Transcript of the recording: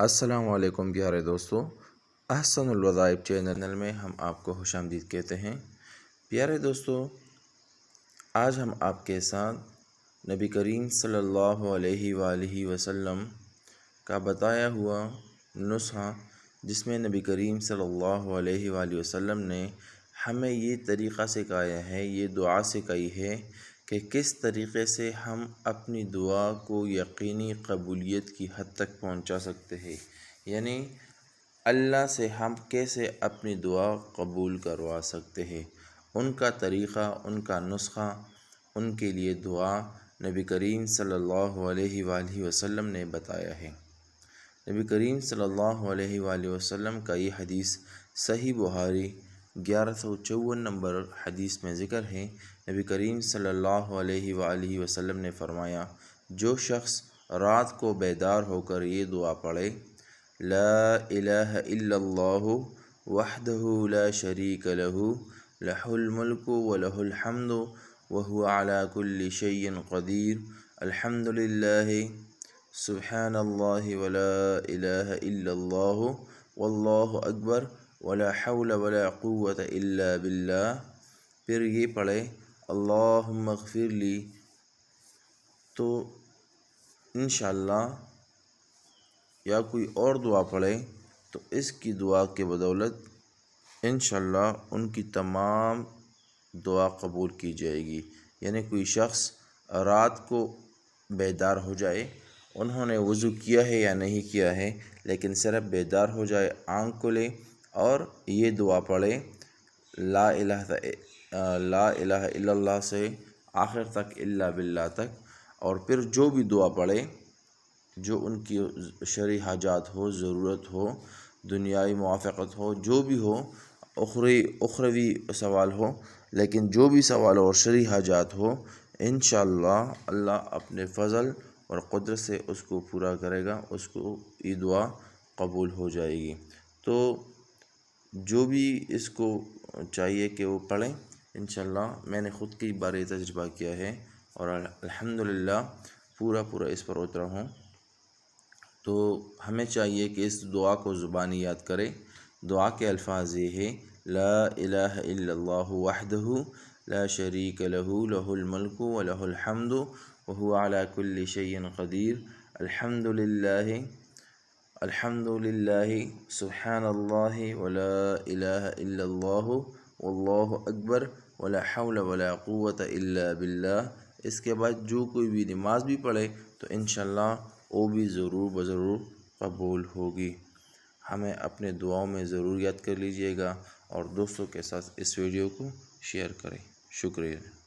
السلام علیکم پیارے دوستو، احسن الوظائف چینل میں ہم آپ کو خوش آمدید کہتے ہیں۔ پیارے دوستو، آج ہم آپ کے ساتھ نبی کریم صلی اللہ علیہ وآلہ وسلم کا بتایا ہوا نسخہ، جس میں نبی کریم صلی اللہ علیہ وآلہ وسلم نے ہمیں یہ طریقہ سکھایا ہے، یہ دعا سکھائی ہے کہ کس طریقے سے ہم اپنی دعا کو یقینی قبولیت کی حد تک پہنچا سکتے ہیں، یعنی اللہ سے ہم کیسے اپنی دعا قبول کروا سکتے ہیں۔ ان کا طریقہ، ان کا نسخہ، ان کے لیے دعا نبی کریم صلی اللہ علیہ وآلہ وسلم نے بتایا ہے۔ نبی کریم صلی اللہ علیہ وآلہ وسلم کا یہ حدیث صحیح بخاری 1154 نمبر حدیث میں ذکر ہے۔ نبی کریم صلی اللہ علیہ وآلہ وسلم نے فرمایا، جو شخص رات کو بیدار ہو کر یہ دعا پڑھے، لا الہ الا اللہ وحدہ لا شریک لہ، لہ الملک ولہ الحمد وہو علی کل شیء قدیر، الحمد للہ سبحان اللہ ولا الہ الا اللہ واللہ اکبر ولا حول ولا قوة الا باللہ، پھر یہ پڑھے اللہم اغفر لی، تو انشاءاللہ یا کوئی اور دعا پڑھے تو اس کی دعا کے بدولت انشاءاللہ ان کی تمام دعا قبول کی جائے گی۔ یعنی کوئی شخص رات کو بیدار ہو جائے، انہوں نے وضو کیا ہے یا نہیں کیا ہے، لیکن صرف بیدار ہو جائے، آنکھ کھولے اور یہ دعا پڑھے لا الہ الا اللہ سے آخر تک الا باللہ تک، اور پھر جو بھی دعا پڑھے، جو ان کی شرعی حاجات ہو، ضرورت ہو، دنیائی موافقت ہو، جو بھی ہو، اخروی سوال ہو، لیکن جو بھی سوال اور شرعی حاجات ہو، انشاءاللہ اللہ اپنے فضل اور قدرت سے اس کو پورا کرے گا، اس کو یہ دعا قبول ہو جائے گی۔ تو جو بھی اس کو چاہیے کہ وہ پڑھیں، انشاءاللہ میں نے خود کی بار تجربہ کیا ہے اور الحمدللہ پورا اس پر اترا ہوں۔ تو ہمیں چاہیے کہ اس دعا کو زبانی یاد کرے۔ دعا کے الفاظ یہ ہے، لا الہ الا اللہ وحدہ لا شریک لہ، لہ الملک ولہ الحمد وہو علی کل شیء قدیر، الحمد للہ سبحان اللہ ولا الہ الا اللہ واللہ اکبر ولا حول ولا قوة الا باللہ۔ اس کے بعد جو کوئی بھی نماز بھی پڑھے تو انشاءاللہ وہ بھی ضرور قبول ہوگی۔ ہمیں اپنے دعاؤں میں ضرور یاد کر لیجئے گا اور دوستوں کے ساتھ اس ویڈیو کو شیئر کریں۔ شکریہ۔